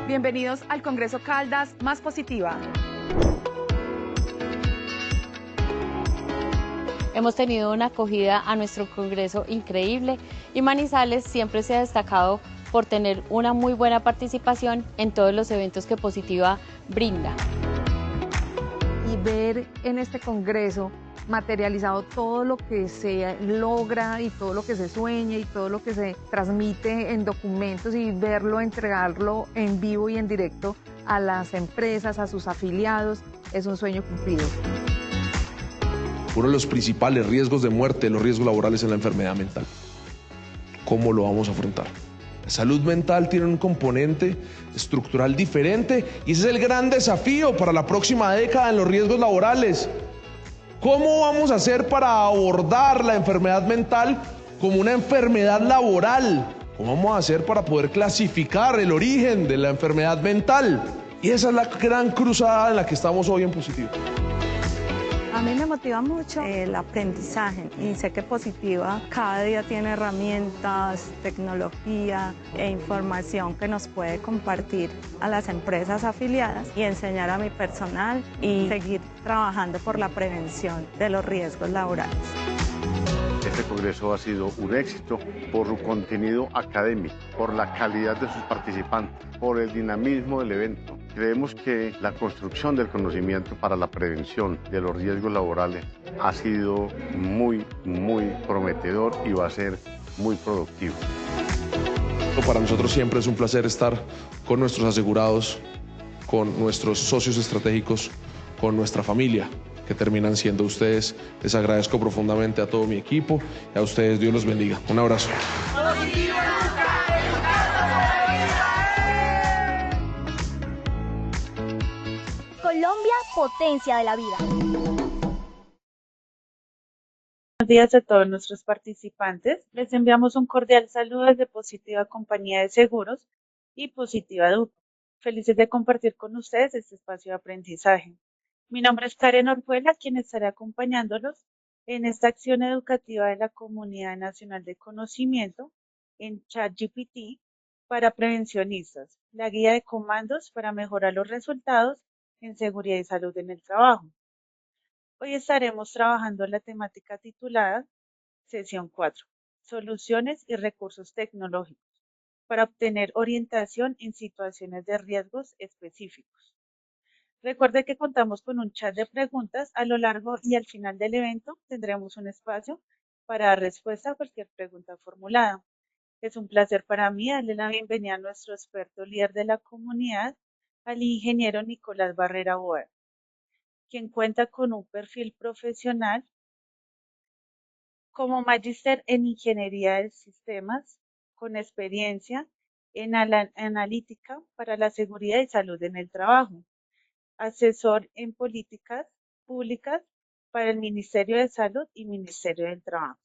Bienvenidos al Congreso Caldas Más Positiva. Hemos tenido una acogida a nuestro congreso increíble y Manizales siempre se ha destacado por tener una muy buena participación en todos los eventos que Positiva brinda. Y ver en este congreso materializado todo lo que se logra y todo lo que se sueña y todo lo que se transmite en documentos y verlo, entregarlo en vivo y en directo a las empresas, a sus afiliados, es un sueño cumplido. Uno de los principales riesgos de muerte, los riesgos laborales en la enfermedad mental. ¿Cómo lo vamos a afrontar? La salud mental tiene un componente estructural diferente y ese es el gran desafío para la próxima década en los riesgos laborales. ¿Cómo vamos a hacer para abordar la enfermedad mental como una enfermedad laboral? ¿Cómo vamos a hacer para poder clasificar el origen de la enfermedad mental? Y esa es la gran cruzada en la que estamos hoy en Positiva. A mí me motiva mucho el aprendizaje y sé que Positiva cada día tiene herramientas, tecnología e información que nos puede compartir a las empresas afiliadas y enseñar a mi personal y seguir trabajando por la prevención de los riesgos laborales. Este congreso ha sido un éxito por su contenido académico, por la calidad de sus participantes, por el dinamismo del evento. Creemos que la construcción del conocimiento para la prevención de los riesgos laborales ha sido muy prometedor y va a ser muy productivo. Para nosotros siempre es un placer estar con nuestros asegurados, con nuestros socios estratégicos, con nuestra familia, que terminan siendo ustedes. Les agradezco profundamente a todo mi equipo y a ustedes. Dios los bendiga. Un abrazo. Colombia, potencia de la vida. Buenos días a todos nuestros participantes. Les enviamos un cordial saludo desde Positiva Compañía de Seguros y Positiva Educa. Felices de compartir con ustedes este espacio de aprendizaje. Mi nombre es Karen Orjuela, quien estará acompañándolos en esta acción educativa de la Comunidad Nacional de Conocimiento en ChatGPT para prevencionistas, la guía de comandos para mejorar los resultados en seguridad y salud en el trabajo. Hoy estaremos trabajando la temática titulada Sesión 4, Soluciones y recursos tecnológicos para obtener orientación en situaciones de riesgos específicos. Recuerde que contamos con un chat de preguntas. A lo largo y al final del evento tendremos un espacio para dar respuesta a cualquier pregunta formulada. Es un placer para mí darle la bienvenida a nuestro experto líder de la comunidad, al ingeniero Nicolás Barrera Boer, quien cuenta con un perfil profesional como magíster en Ingeniería de Sistemas, con experiencia en analítica para la seguridad y salud en el trabajo, asesor en políticas públicas para el Ministerio de Salud y Ministerio del Trabajo.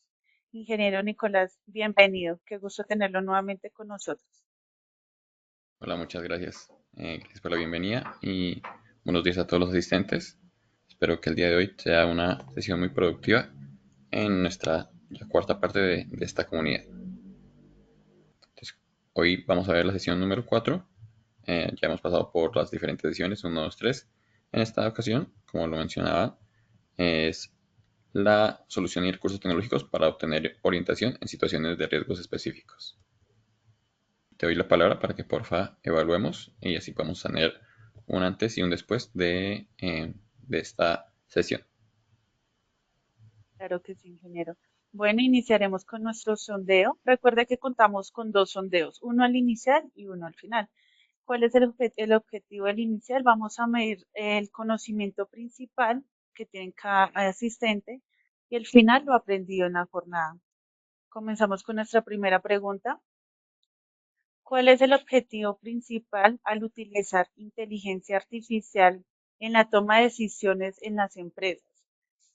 Ingeniero Nicolás, bienvenido. Qué gusto tenerlo nuevamente con nosotros. Hola, muchas gracias. Gracias por la bienvenida y buenos días a todos los asistentes. Espero que el día de hoy sea una sesión muy productiva en nuestra cuarta parte de esta comunidad. Entonces, hoy vamos a ver la sesión número 4. Ya hemos pasado por las diferentes sesiones, 1, 2, 3. En esta ocasión, como lo mencionaba, es la solución y recursos tecnológicos para obtener orientación en situaciones de riesgos específicos. Te doy la palabra para que porfa evaluemos y así podemos tener un antes y un después de esta sesión. Claro que sí, ingeniero. Bueno, iniciaremos con nuestro sondeo. Recuerde que contamos con 2 sondeos, uno al inicial y uno al final. ¿Cuál es el objetivo del inicial? Vamos a medir el conocimiento principal que tiene cada asistente y el final lo aprendido en la jornada. Comenzamos con nuestra primera pregunta. ¿Cuál es el objetivo principal al utilizar inteligencia artificial en la toma de decisiones en las empresas?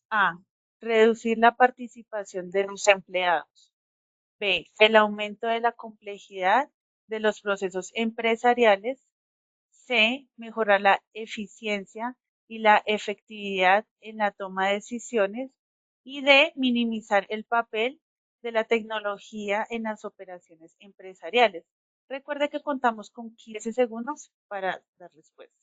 A. Reducir la participación de los empleados. B. El aumento de la complejidad de los procesos empresariales. C. Mejorar la eficiencia y la efectividad en la toma de decisiones. Y D. Minimizar el papel de la tecnología en las operaciones empresariales. Recuerde que contamos con 15 segundos para dar respuesta.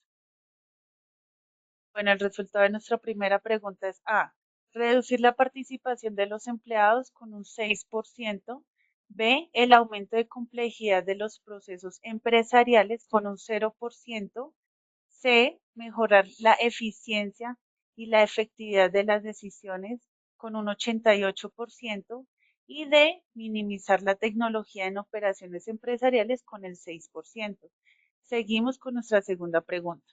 Bueno, el resultado de nuestra primera pregunta es A. Reducir la participación de los empleados con un 6%. B. El aumento de complejidad de los procesos empresariales con un 0%. C. Mejorar la eficiencia y la efectividad de las decisiones con un 88%. Y D. Minimizar la tecnología en operaciones empresariales con el 6%. Seguimos con nuestra segunda pregunta.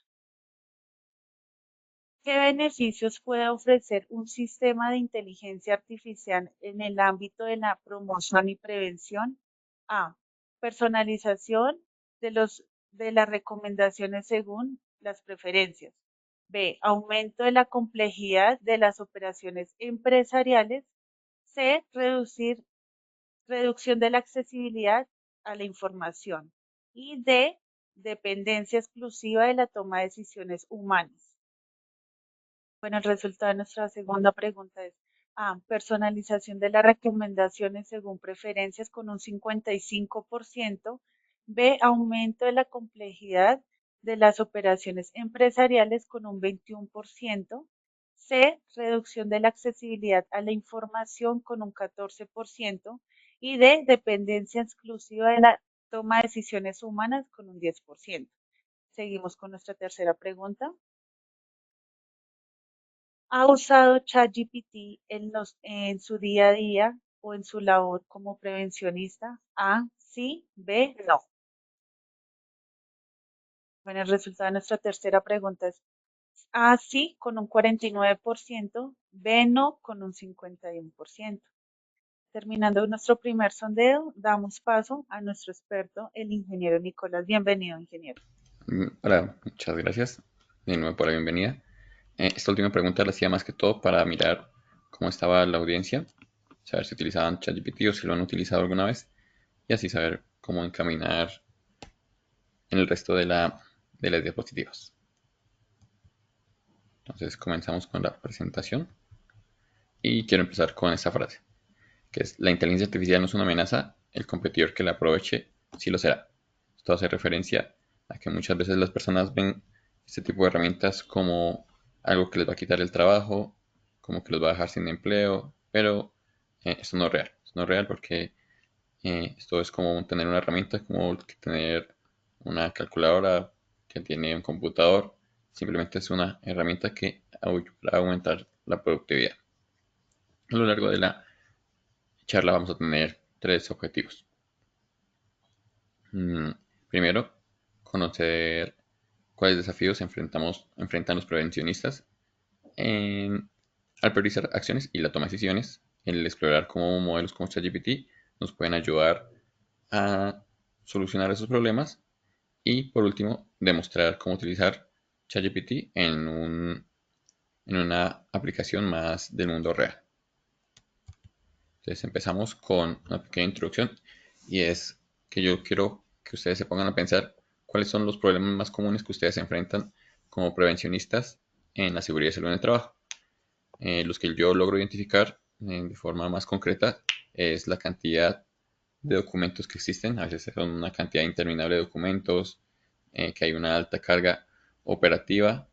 ¿Qué beneficios puede ofrecer un sistema de inteligencia artificial en el ámbito de la promoción y prevención? A. Personalización de las recomendaciones según las preferencias. B. Aumento de la complejidad de las operaciones empresariales. C. Reducción de la accesibilidad a la información. Y D. Dependencia exclusiva de la toma de decisiones humanas. Bueno, el resultado de nuestra segunda pregunta es A. Personalización de las recomendaciones según preferencias con un 55%. B. Aumento de la complejidad de las operaciones empresariales con un 21%. C. Reducción de la accesibilidad a la información con un 14%. Y D. Dependencia exclusiva de la toma de decisiones humanas con un 10%. Seguimos con nuestra tercera pregunta. ¿Ha usado ChatGPT en su día a día o en su labor como prevencionista? A, sí, B, no. Bueno, el resultado de nuestra tercera pregunta es A, sí, con un 49%, B, no, con un 51%. Terminando nuestro primer sondeo, damos paso a nuestro experto, el ingeniero Nicolás. Bienvenido, ingeniero. Hola, muchas gracias de nuevo por la bienvenida. Esta última pregunta la hacía más que todo para mirar cómo estaba la audiencia, saber si utilizaban ChatGPT o si lo han utilizado alguna vez y así saber cómo encaminar en el resto de las diapositivas. Entonces comenzamos con la presentación y quiero empezar con esta frase, que es: la inteligencia artificial no es una amenaza, el competidor que la aproveche sí lo será. Esto hace referencia a que muchas veces las personas ven este tipo de herramientas como algo que les va a quitar el trabajo, como que los va a dejar sin empleo, pero esto no es real. Esto no es real porque esto es como tener una herramienta, como tener una calculadora que tiene un computador. Simplemente es una herramienta que ayuda a aumentar la productividad. A lo largo de la charla vamos a tener tres objetivos. Primero, conocer cuáles desafíos enfrentan los prevencionistas al priorizar acciones y la toma de decisiones. El explorar cómo modelos como ChatGPT nos pueden ayudar a solucionar esos problemas. Y por último, demostrar cómo utilizar ChatGPT en una aplicación más del mundo real. Entonces empezamos con una pequeña introducción y es que yo quiero que ustedes se pongan a pensar cuáles son los problemas más comunes que ustedes enfrentan como prevencionistas en la seguridad y salud en el trabajo. Los que yo logro identificar de forma más concreta es la cantidad de documentos que existen. A veces son una cantidad interminable de documentos, que hay una alta carga operativa,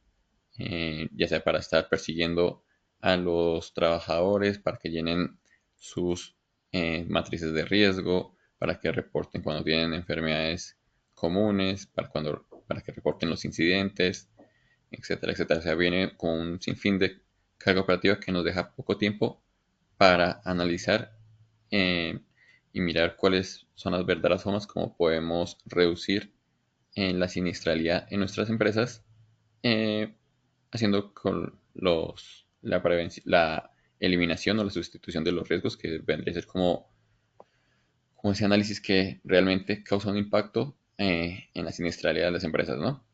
ya sea para estar persiguiendo a los trabajadores, para que llenen sus matrices de riesgo, para que reporten cuando tienen enfermedades comunes, para que reporten los incidentes, etcétera, etcétera. O sea, viene con un sinfín de carga operativa que nos deja poco tiempo para analizar y mirar cuáles son las verdaderas formas como podemos reducir la siniestralidad en nuestras empresas, haciendo con la eliminación o la sustitución de los riesgos, que vendría a ser como ese análisis que realmente causa un impacto en la siniestralidad de las empresas, ¿no?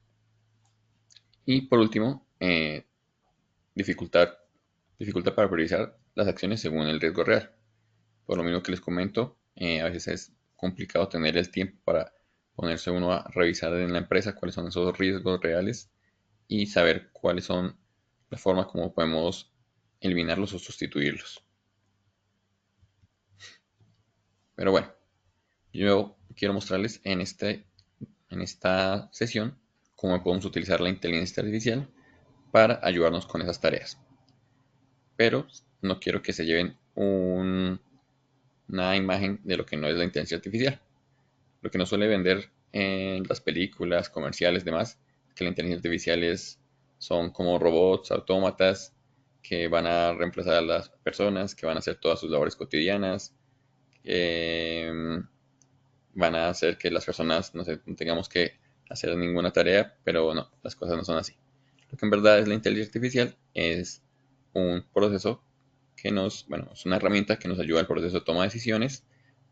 Y por último, dificultad para priorizar las acciones según el riesgo real. Por lo mismo que les comento, a veces es complicado tener el tiempo para ponerse uno a revisar en la empresa cuáles son esos riesgos reales y saber cuáles son la forma como podemos eliminarlos o sustituirlos. Pero bueno, yo quiero mostrarles en esta sesión cómo podemos utilizar la inteligencia artificial para ayudarnos con esas tareas. Pero no quiero que se lleven una imagen de lo que no es la inteligencia artificial. Lo que nos suele vender en las películas, comerciales, demás, que la inteligencia artificial son como robots, autómatas, que van a reemplazar a las personas, que van a hacer todas sus labores cotidianas, van a hacer que las personas no tengamos que hacer ninguna tarea, pero no, las cosas no son así. Lo que en verdad es la inteligencia artificial es un proceso es una herramienta que nos ayuda al proceso de toma de decisiones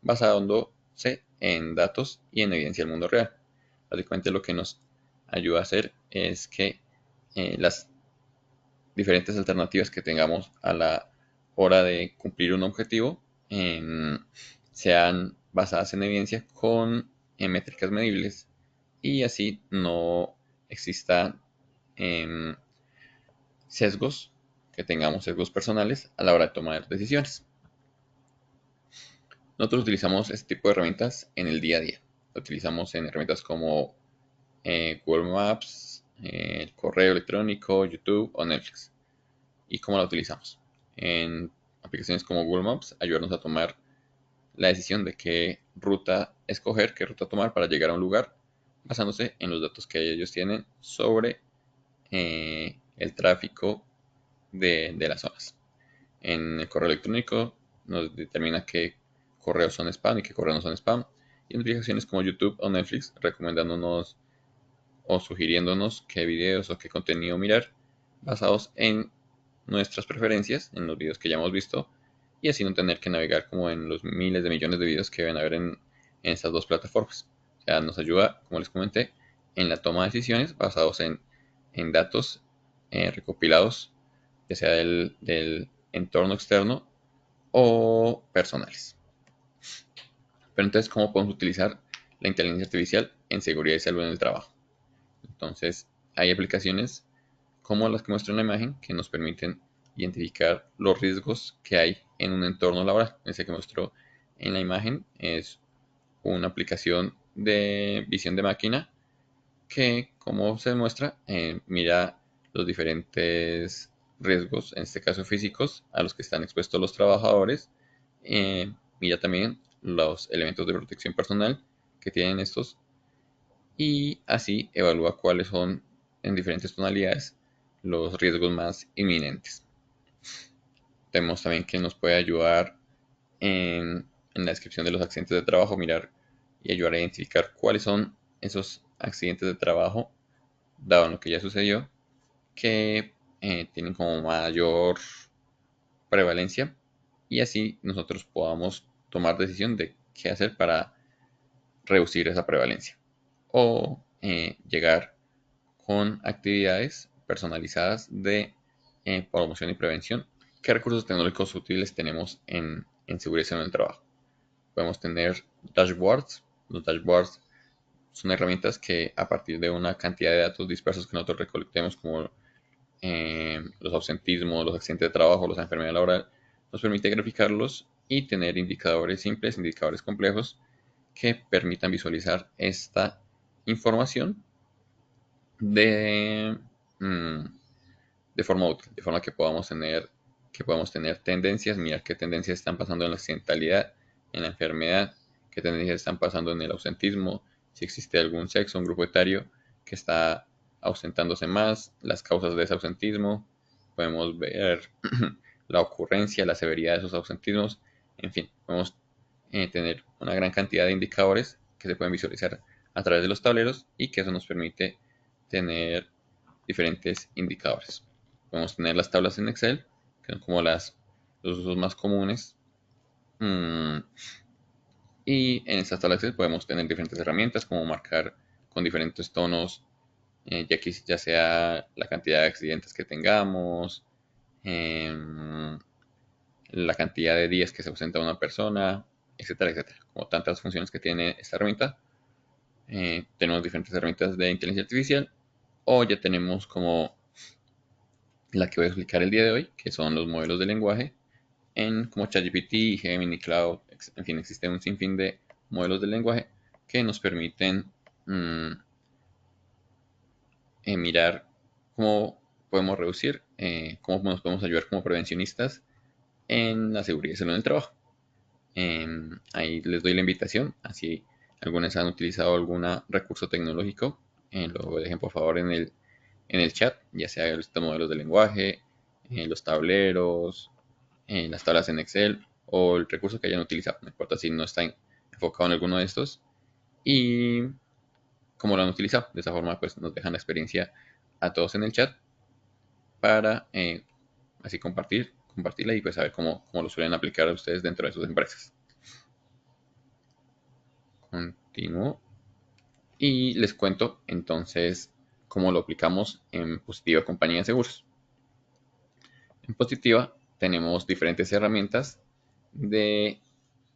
basándose en datos y en evidencia del mundo real. Básicamente lo que nos ayuda a hacer es que las diferentes alternativas que tengamos a la hora de cumplir un objetivo sean basadas en evidencia con métricas medibles y así no existan sesgos, que tengamos sesgos personales a la hora de tomar decisiones. Nosotros utilizamos este tipo de herramientas en el día a día. Lo utilizamos en herramientas como Google Maps, el correo electrónico, YouTube o Netflix. ¿Y cómo la utilizamos? En aplicaciones como Google Maps, ayudarnos a tomar la decisión de qué ruta escoger, qué ruta tomar para llegar a un lugar, basándose en los datos que ellos tienen sobre el tráfico de las zonas. En el correo electrónico nos determina qué correos son spam y qué correos no son spam. Y en aplicaciones como YouTube o Netflix, recomendándonos o sugiriéndonos qué videos o qué contenido mirar, basados en nuestras preferencias, en los videos que ya hemos visto, y así no tener que navegar como en los miles de millones de videos que deben haber en estas dos plataformas. O sea, nos ayuda, como les comenté, en la toma de decisiones basados en datos recopilados, ya sea del entorno externo o personales. Pero entonces, ¿cómo podemos utilizar la inteligencia artificial en seguridad y salud en el trabajo? Entonces, hay aplicaciones como las que muestran la imagen que nos permiten identificar los riesgos que hay en un entorno laboral. Ese que mostró en la imagen es una aplicación de visión de máquina que, como se muestra, mira los diferentes riesgos, en este caso físicos, a los que están expuestos los trabajadores. Mira también los elementos de protección personal que tienen estos y así evalúa cuáles son en diferentes tonalidades los riesgos más inminentes. Tenemos también que nos puede ayudar en la descripción de los accidentes de trabajo, mirar y ayudar a identificar cuáles son esos accidentes de trabajo, dado lo que ya sucedió, que tienen como mayor prevalencia y así nosotros podamos tomar decisión de qué hacer para reducir esa prevalencia o llegar con actividades personalizadas de promoción y prevención. ¿Qué recursos tecnológicos útiles tenemos en seguridad en el trabajo? Podemos tener dashboards. Los dashboards son herramientas que a partir de una cantidad de datos dispersos que nosotros recolectemos como los ausentismos, los accidentes de trabajo, las enfermedades laborales, nos permite graficarlos y tener indicadores simples, indicadores complejos que permitan visualizar esta información de forma útil, de forma que podamos tener tendencias, mirar qué tendencias están pasando en la accidentalidad, en la enfermedad, qué tendencias están pasando en el ausentismo, si existe algún sexo, un grupo etario que está ausentándose más, las causas de ese ausentismo, podemos ver la ocurrencia, la severidad de esos ausentismos, en fin, podemos tener una gran cantidad de indicadores que se pueden visualizar a través de los tableros y que eso nos permite tener diferentes indicadores. Podemos tener las tablas en Excel, que son como los usos más comunes. Y en estas tablas Excel podemos tener diferentes herramientas, como marcar con diferentes tonos, ya sea la cantidad de accidentes que tengamos, la cantidad de días que se ausenta una persona, etcétera, etcétera. Como tantas funciones que tiene esta herramienta, tenemos diferentes herramientas de inteligencia artificial, o ya tenemos como la que voy a explicar el día de hoy, que son los modelos de lenguaje, como ChatGPT, Gemini, Cloud, en fin, existe un sinfín de modelos de lenguaje que nos permiten mirar cómo podemos reducir, cómo nos podemos ayudar como prevencionistas en la seguridad y salud en el trabajo. Ahí les doy la invitación, así algunos han utilizado algún recurso tecnológico, lo dejen por favor en el chat, ya sea estos modelos de lenguaje, los tableros, las tablas en Excel o el recurso que hayan utilizado, no importa si no está enfocado en alguno de estos, y cómo lo han utilizado. De esa forma pues nos dejan la experiencia a todos en el chat para así compartirla y pues saber cómo lo suelen aplicar a ustedes dentro de sus empresas. Continúo y les cuento entonces cómo lo aplicamos en Positiva Compañía de Seguros. En Positiva tenemos diferentes herramientas de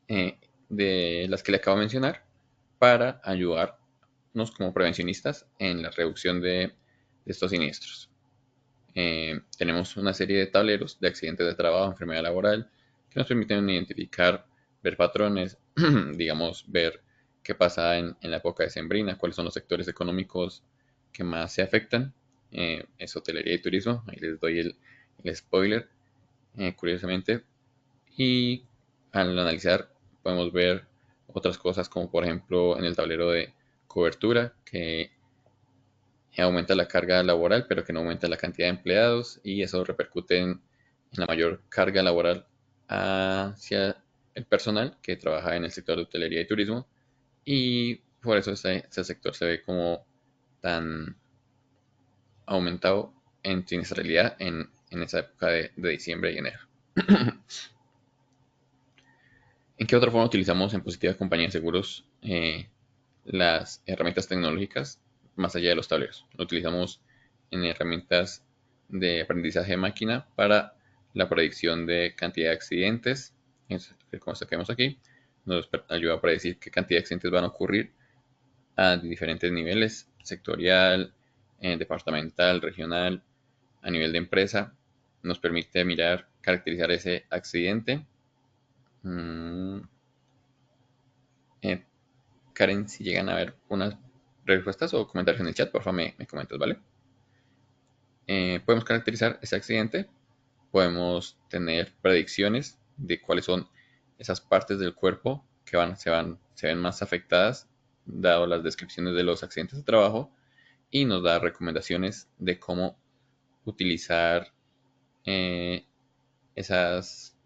las que le acabo de mencionar para ayudarnos como prevencionistas en la reducción de estos siniestros. Tenemos una serie de tableros de accidentes de trabajo, enfermedad laboral, que nos permiten identificar, ver patrones, digamos, ver qué pasa en la época decembrina, cuáles son los sectores económicos que más se afectan. Es hotelería y turismo, ahí les doy el spoiler, curiosamente. Y al analizar podemos ver otras cosas como por ejemplo en el tablero de cobertura, que aumenta la carga laboral, pero que no aumenta la cantidad de empleados, y eso repercute en la mayor carga laboral hacia el personal que trabaja en el sector de hotelería y turismo, y por eso ese sector se ve como tan aumentado en siniestralidad en esa época de diciembre y enero. ¿En qué otra forma utilizamos en Positiva Compañía de Seguros las herramientas tecnológicas más allá de los tableros? Lo utilizamos en herramientas de aprendizaje de máquina para la predicción de cantidad de accidentes, como esto que vemos aquí. Nos ayuda a predecir qué cantidad de accidentes van a ocurrir a diferentes niveles: sectorial, departamental, regional, a nivel de empresa. Nos permite mirar, caracterizar ese accidente. Karen, si llegan a ver unas respuestas o comentarios en el chat, por favor me comentas, ¿vale? Podemos caracterizar ese accidente, podemos tener predicciones de cuáles son esas partes del cuerpo que se ven más afectadas, dado las descripciones de los accidentes de trabajo, y nos da recomendaciones de cómo utilizar esas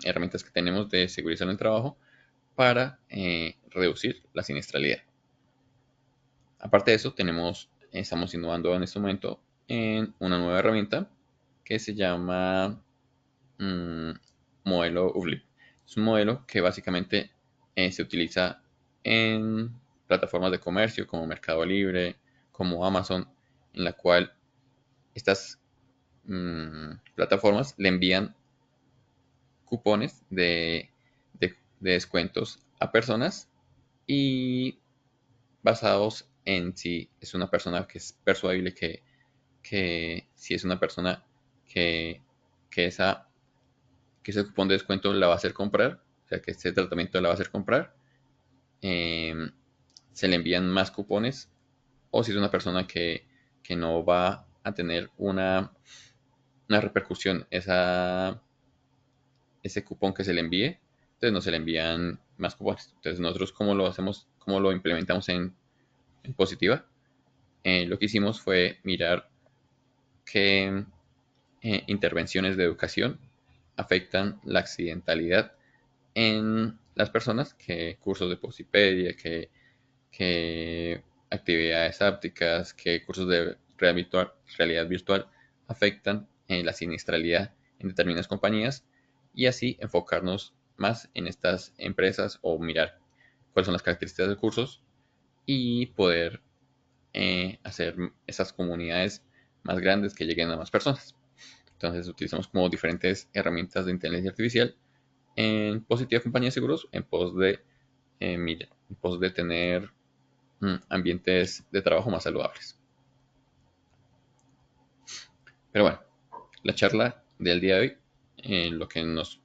herramientas que tenemos de seguridad en el trabajo para reducir la siniestralidad. Aparte de eso, estamos innovando en este momento en una nueva herramienta que se llama modelo UVLIP. Es un modelo que básicamente se utiliza en plataformas de comercio como Mercado Libre, como Amazon, en la cual estas plataformas le envían cupones de descuentos a personas, y basados en si es una persona que es persuadible, que si es una persona que ese cupón de descuento la va a hacer comprar, o sea que este tratamiento la va a hacer comprar, se le envían más cupones, o si es una persona que no va a tener una repercusión ese cupón que se le envíe, entonces no se le envían más cupones. Entonces nosotros, ¿cómo lo hacemos? ¿Cómo lo implementamos en Positiva? Lo que hicimos fue mirar qué intervenciones de educación afectan la accidentalidad en las personas, qué cursos de Posipedia, qué actividades ápticas, qué cursos de realidad virtual afectan la siniestralidad en determinadas compañías, y así enfocarnos más en estas empresas o mirar cuáles son las características de cursos y poder hacer esas comunidades más grandes que lleguen a más personas. Entonces utilizamos como diferentes herramientas de inteligencia artificial en Positiva Compañía de Seguros en pos de tener ambientes de trabajo más saludables. Pero bueno, la charla del día de hoy lo que nos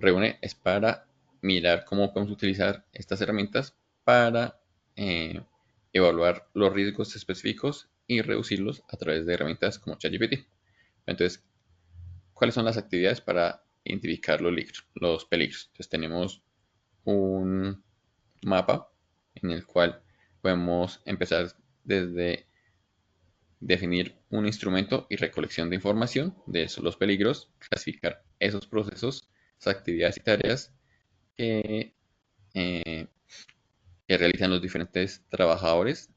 reúne es para mirar cómo podemos utilizar estas herramientas para evaluar los riesgos específicos y reducirlos a través de herramientas como ChatGPT. Entonces, ¿cuáles son las actividades para identificar los peligros? Entonces tenemos un mapa en el cual podemos empezar desde definir un instrumento y recolección de información de los peligros, clasificar esos procesos, esas actividades y tareas que, que realizan los diferentes trabajadores.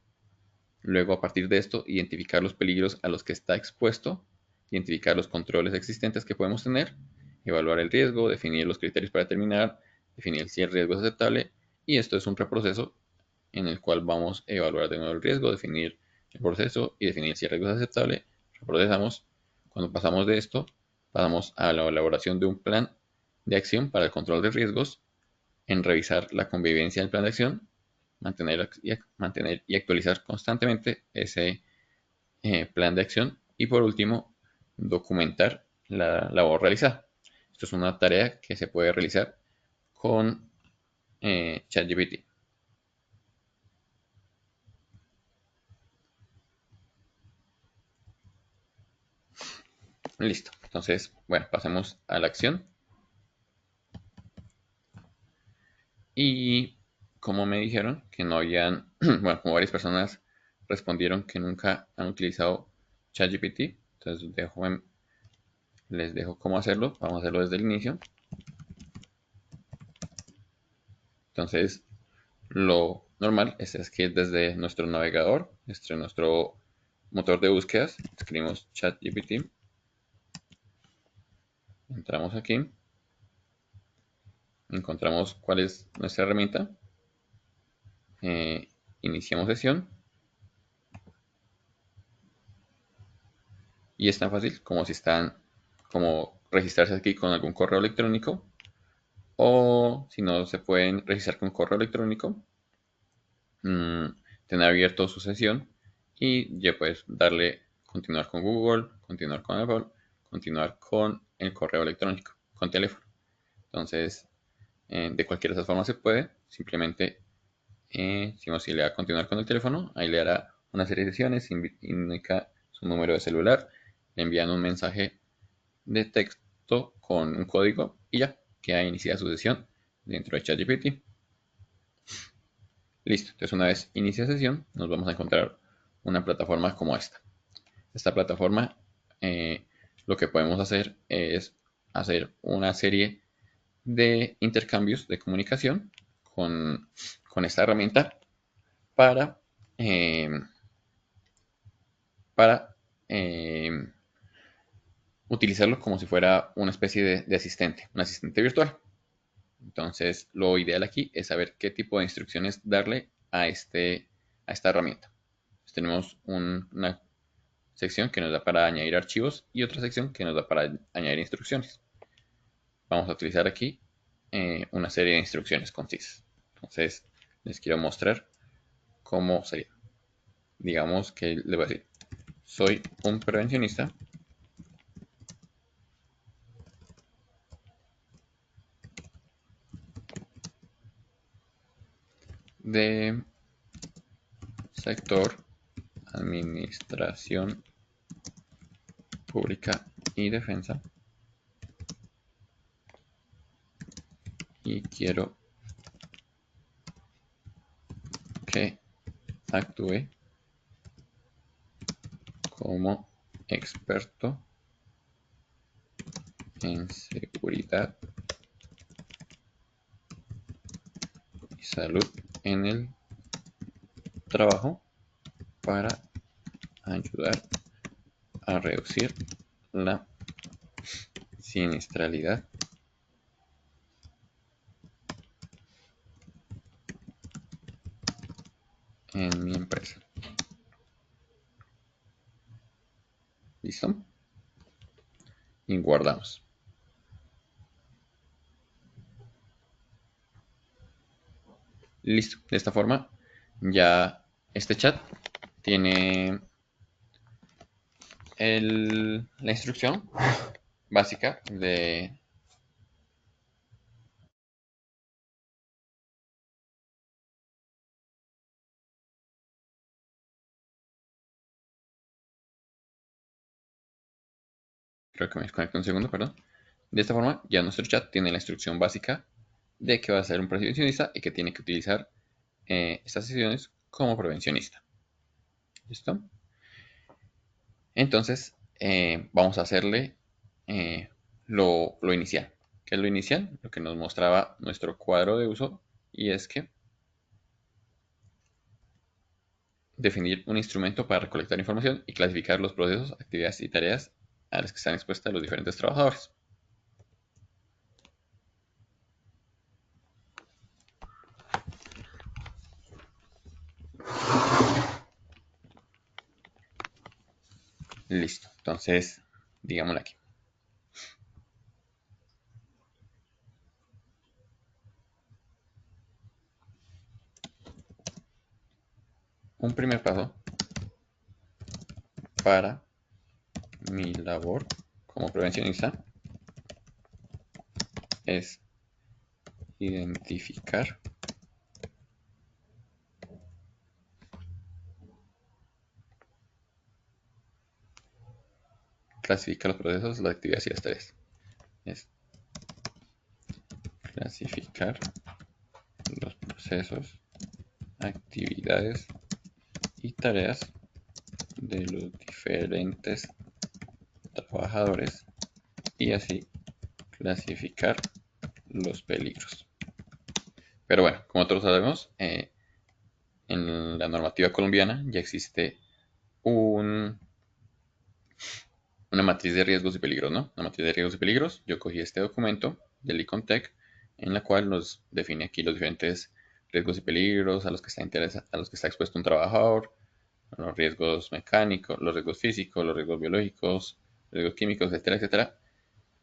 Luego, a partir de esto, identificar los peligros a los que está expuesto, identificar los controles existentes que podemos tener, evaluar el riesgo, definir los criterios para determinar, definir si el riesgo es aceptable, y esto es un reproceso en el cual vamos a evaluar de nuevo el riesgo, definir el proceso y definir si el riesgo es aceptable. Reprocesamos. Cuando pasamos de esto, pasamos a la elaboración de un plan de acción para el control de riesgos, en revisar la convivencia del plan de acción, mantener y actualizar constantemente ese plan de acción, y por último, documentar la labor realizada. Esto es una tarea que se puede realizar con ChatGPT. Listo. Entonces, bueno, pasemos a la acción. Y como me dijeron que no habían, bueno, como varias personas respondieron que nunca han utilizado ChatGPT, entonces les dejo cómo hacerlo. Vamos a hacerlo desde el inicio. Entonces, lo normal es que desde nuestro navegador, nuestro motor de búsquedas, escribimos ChatGPT. Entramos aquí. Encontramos cuál es nuestra herramienta. Iniciamos sesión. Y es tan fácil como como registrarse aquí con algún correo electrónico, o si no se pueden registrar con correo electrónico, tener abierto su sesión y ya puedes darle continuar con Google, continuar con Apple, continuar con el correo electrónico, con teléfono. Entonces, de cualquiera de esas formas se puede. Simplemente, si le da a continuar con el teléfono, ahí le dará una serie de sesiones, indica su número de celular, le envían un mensaje de texto con un código y ya queda iniciada su sesión dentro de ChatGPT. Listo. Entonces, una vez inicia sesión, nos vamos a encontrar una plataforma como esta. Esta plataforma, lo que podemos hacer es hacer una serie de intercambios de comunicación con esta herramienta para utilizarlo como si fuera una especie de asistente, un asistente virtual. Entonces, lo ideal aquí es saber qué tipo de instrucciones darle a esta herramienta. Entonces, tenemos una sección que nos da para añadir archivos y otra sección que nos da para añadir instrucciones. Vamos a utilizar aquí una serie de instrucciones concisas. Entonces, les quiero mostrar cómo sería. Digamos que le voy a decir: soy un prevencionista de sector administración pública y defensa, y quiero que actúe como experto en seguridad y salud en el trabajo para ayudar a reducir la siniestralidad en mi empresa. ¿Listo? Y guardamos. Listo. De esta forma ya este chat tiene la instrucción básica de Creo que me desconecto un segundo, perdón. De esta forma, ya nuestro chat tiene la instrucción básica de que va a ser un prevencionista y que tiene que utilizar estas sesiones como prevencionista. ¿Listo? Entonces, vamos a hacerle lo inicial. ¿Qué es lo inicial? Lo que nos mostraba nuestro cuadro de uso, y es que definir un instrumento para recolectar información y clasificar los procesos, actividades y tareas a las que están expuestas los diferentes trabajadores. Listo, entonces digámoslo aquí. Un primer paso para mi labor como prevencionista es identificar clasificar los procesos, las actividades y las tareas. Es clasificar los procesos, actividades y tareas de los diferentes trabajadores y así clasificar los peligros. Pero bueno, como todos sabemos, en la normativa colombiana ya existe una matriz de riesgos y peligros, ¿no? Una matriz de riesgos y peligros. Yo cogí este documento del ICONTEC en la cual nos define aquí los diferentes riesgos y peligros a los que está expuesto un trabajador, los riesgos mecánicos, los riesgos físicos, los riesgos biológicos, los riesgos químicos, etcétera, etcétera.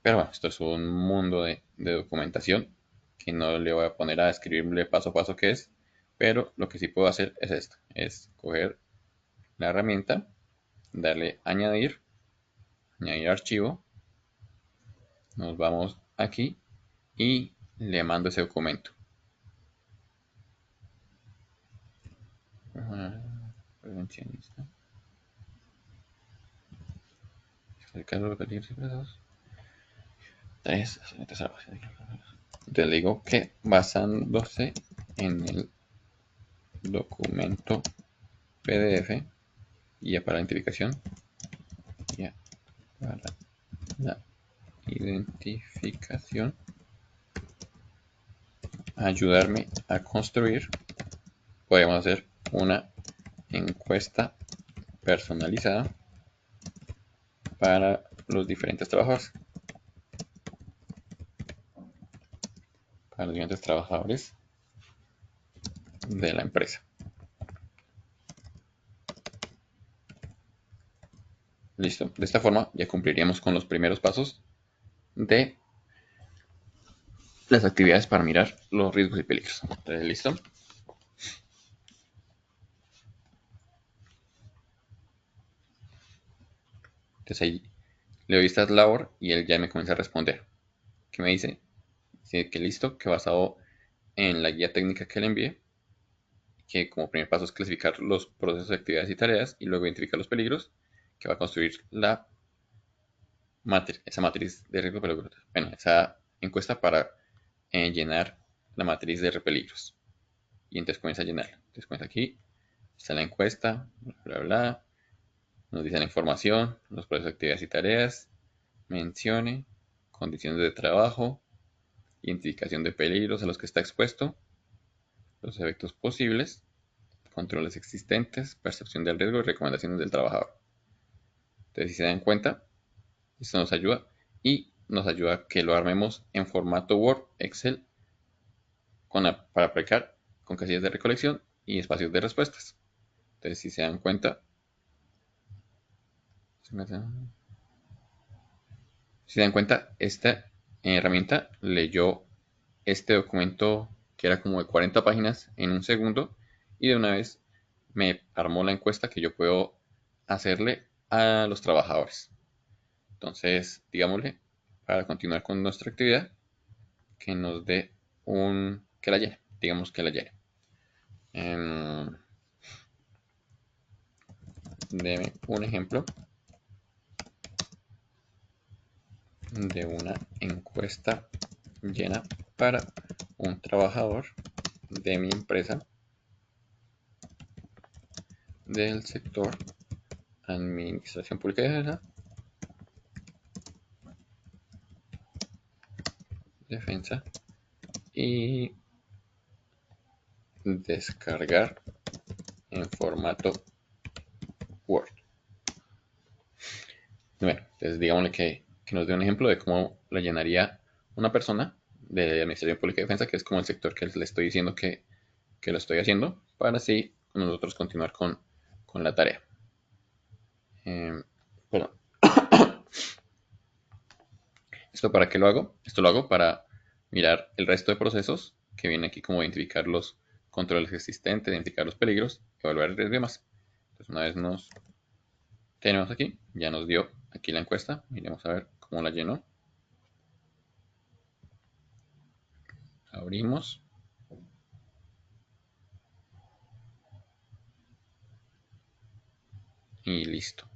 Pero bueno, esto es un mundo de documentación que no le voy a poner a escribirle paso a paso qué es, pero lo que sí puedo hacer es esto, es coger la herramienta, darle añadir archivo, nos vamos aquí y le mando ese documento. Prevencionista. Entonces le digo que basándose en el documento PDF, ya para la identificación, ya para la identificación, ayudarme a construir, podemos hacer una encuesta personalizada para los diferentes trabajadores. Para los diferentes trabajadores de la empresa. Listo. De esta forma ya cumpliríamos con los primeros pasos de las actividades para mirar los riesgos y peligros. Entonces, listo. Entonces ahí le doy esta labor y él ya me comienza a responder. ¿Qué me dice? Dice que listo, que basado en la guía técnica que le envié, que como primer paso es clasificar los procesos, actividades y tareas y luego identificar los peligros, que va a construir esa matriz de riesgo peligros. Bueno, esa encuesta para llenar la matriz de peligros. Y entonces comienza a llenarla. Entonces comienza aquí, está la encuesta, bla, bla, bla. Nos dice la información, los procesos, actividades y tareas, mencione, condiciones de trabajo, identificación de peligros a los que está expuesto, los efectos posibles, controles existentes, percepción del riesgo y recomendaciones del trabajador. Entonces, si se dan cuenta, esto nos ayuda y nos ayuda a que lo armemos en formato Word, Excel, para aplicar con casillas de recolección y espacios de respuestas. Entonces, si se dan cuenta, esta herramienta leyó este documento que era como de 40 páginas en un segundo y de una vez me armó la encuesta que yo puedo hacerle a los trabajadores. Entonces, digámosle, para continuar con nuestra actividad, que nos dé que la llene, digamos que la llene. Deme un ejemplo de una encuesta llena para un trabajador de mi empresa del sector Administración Pública y Defensa y descargar en formato Word. Bueno, entonces digámosle que nos dé un ejemplo de cómo la llenaría una persona de Administración Pública y Defensa, que es como el sector que le estoy diciendo que lo estoy haciendo, para así nosotros continuar con la tarea. Perdón. ¿Esto para qué lo hago? Esto lo hago para mirar el resto de procesos que viene aquí, como identificar los controles existentes, identificar los peligros, evaluar el riesgo y demás. Entonces, una vez nos tenemos aquí, ya nos dio aquí la encuesta. Miremos a ver cómo la llenó. Abrimos. Y listo.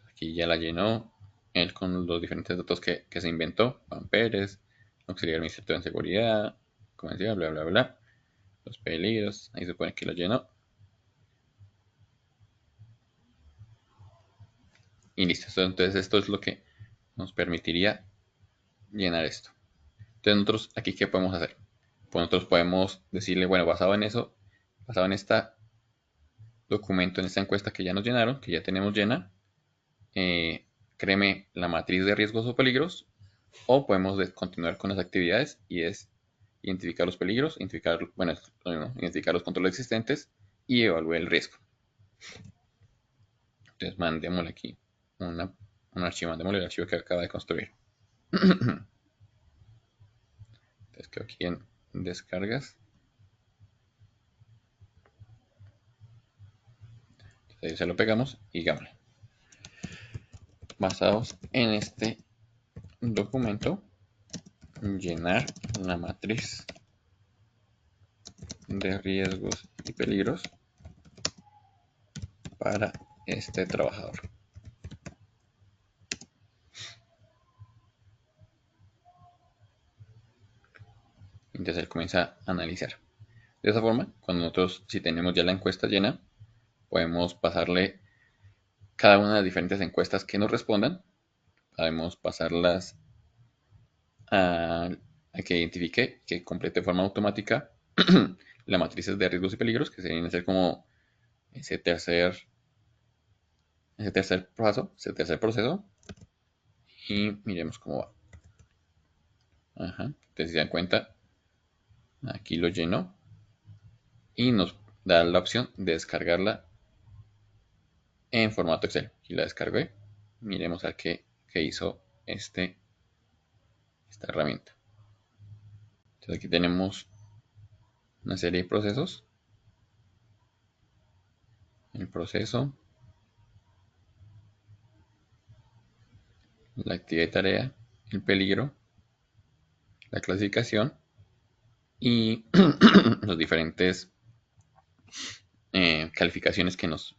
Aquí ya la llenó él con los diferentes datos que se inventó. Juan Pérez, auxiliar administrativo en seguridad, como decía, bla, bla, bla. Los peligros, ahí se supone que lo llenó. Y listo. Entonces esto es lo que nos permitiría llenar esto. Entonces nosotros aquí, ¿qué podemos hacer? Pues nosotros podemos decirle, bueno, basado en eso, basado en este documento, en esta encuesta que ya nos llenaron, que ya tenemos llena, créeme la matriz de riesgos o peligros, o podemos continuar con las actividades y es identificar los peligros, identificar los controles existentes y evaluar el riesgo. Entonces mandémosle aquí un archivo, mandémosle el archivo que acaba de construir. Entonces quedo aquí en descargas. Entonces ahí se lo pegamos y digámosle. Basados en este documento, llenar la matriz de riesgos y peligros para este trabajador. Entonces él comienza a analizar. De esa forma, cuando nosotros, si tenemos ya la encuesta llena, podemos pasarle cada una de las diferentes encuestas que nos respondan. Podemos pasarlas a que identifique, que complete de forma automática las matrices de riesgos y peligros, que se vienen a ser como ese tercer proceso. Y miremos cómo va. Entonces, si se dan cuenta, aquí lo llenó y nos da la opción de descargarla en formato Excel. Y la descargué. Miremos a qué hizo esta herramienta. Entonces aquí tenemos una serie de procesos. El proceso, la actividad de tarea, el peligro, la clasificación y los diferentes calificaciones que nos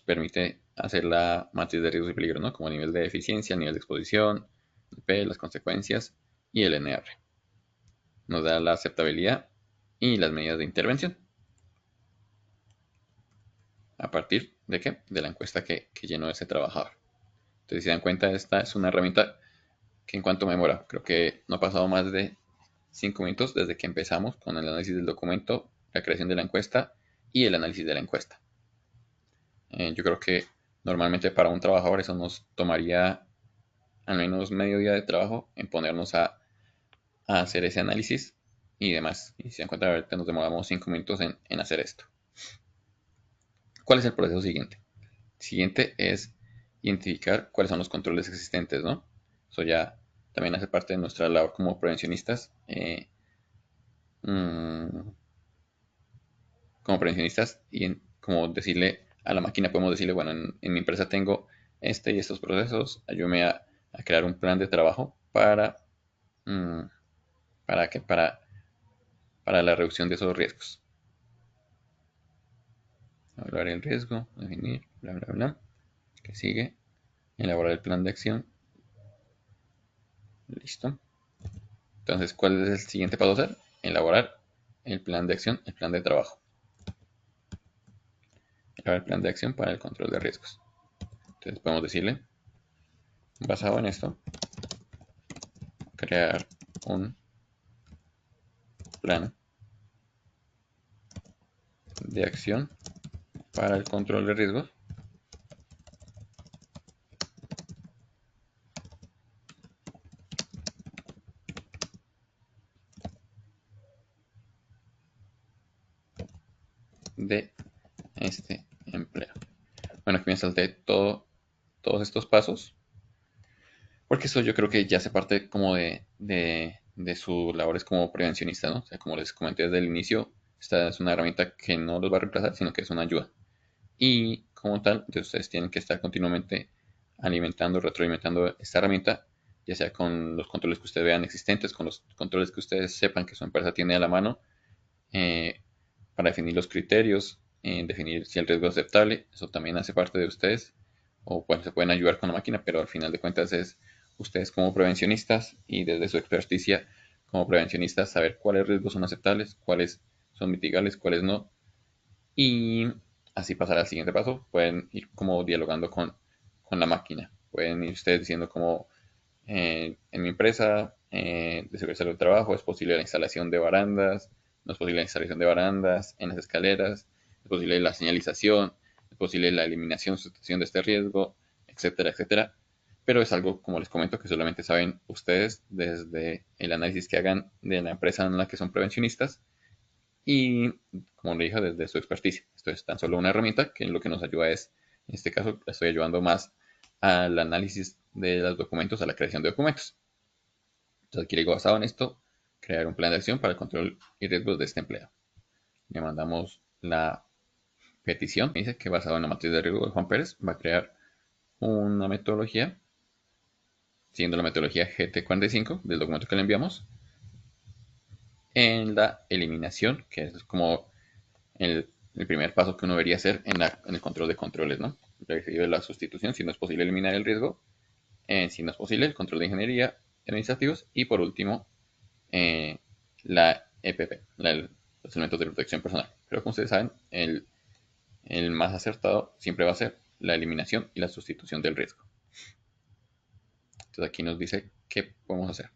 permite hacer la matriz de riesgos y peligro, ¿no? Como nivel de eficiencia, nivel de exposición, el P, las consecuencias y el NR. Nos da la aceptabilidad y las medidas de intervención. ¿A partir de qué? De la encuesta que llenó ese trabajador. Entonces, si se dan cuenta, esta es una herramienta que en cuanto me demora, creo que no ha pasado más de 5 minutos desde que empezamos con el análisis del documento, la creación de la encuesta y el análisis de la encuesta. Yo creo que normalmente para un trabajador eso nos tomaría al menos medio día de trabajo en ponernos a hacer ese análisis y demás. Y si se dan cuenta, ahorita nos demoramos 5 minutos en hacer esto. ¿Cuál es el proceso siguiente? El siguiente es identificar cuáles son los controles existentes, ¿no? Eso ya también hace parte de nuestra labor como prevencionistas. Como prevencionistas y como decirle a la máquina, podemos decirle, bueno, en mi empresa tengo este y estos procesos, ayúdame a crear un plan de trabajo para la reducción de esos riesgos. Evaluar el riesgo, definir, bla, bla, bla. Que sigue, elaborar el plan de acción Listo. Entonces, ¿cuál es el siguiente paso a hacer? Elaborar el plan de acción, el plan de trabajo. Elaborar el plan de acción para el control de riesgos. Entonces podemos decirle, basado en esto, crear un plan de acción para el control de riesgos de este empleo. Bueno, aquí me salté todos estos pasos, porque eso yo creo que ya hace parte como de sus labores como prevencionista, ¿no? O sea, como les comenté desde el inicio, esta es una herramienta que no los va a reemplazar, sino que es una ayuda. Y como tal, entonces ustedes tienen que estar continuamente alimentando, retroalimentando esta herramienta, ya sea con los controles que ustedes vean existentes, con los controles que ustedes sepan que su empresa tiene a la mano, para definir los criterios, definir si el riesgo es aceptable. Eso también hace parte de ustedes, o pues se pueden ayudar con la máquina, pero al final de cuentas es ustedes como prevencionistas y desde su experticia como prevencionistas saber cuáles riesgos son aceptables, cuáles son mitigables, cuáles no, y así pasar al siguiente paso. Pueden ir como dialogando con la máquina, pueden ir ustedes diciendo como en mi empresa de seguridad salud del trabajo es posible la instalación de barandas, no es posible la instalación de barandas en las escaleras, es posible la señalización, es posible la eliminación, sustitución de este riesgo, etcétera, etcétera. Pero es algo, como les comento, que solamente saben ustedes desde el análisis que hagan de la empresa en la que son prevencionistas y, como le dije, desde su experticia. Esto es tan solo una herramienta que lo que nos ayuda es, en este caso, la estoy ayudando más al análisis de los documentos, a la creación de documentos. Entonces aquí le digo, basado en esto, crear un plan de acción para el control y riesgos de este empleado. Le mandamos la petición, dice que basado en la matriz de riesgo de Juan Pérez va a crear una metodología, siguiendo la metodología GT45 del documento que le enviamos, en la eliminación, que es como el primer paso que uno debería hacer en el control de controles, ¿no? Recibe la sustitución, si no es posible eliminar el riesgo, si no es posible el control de ingeniería administrativos, y por último la EPP, los elementos de protección personal. Pero como ustedes saben, el más acertado siempre va a ser la eliminación y la sustitución del riesgo. Entonces aquí nos dice qué podemos hacer.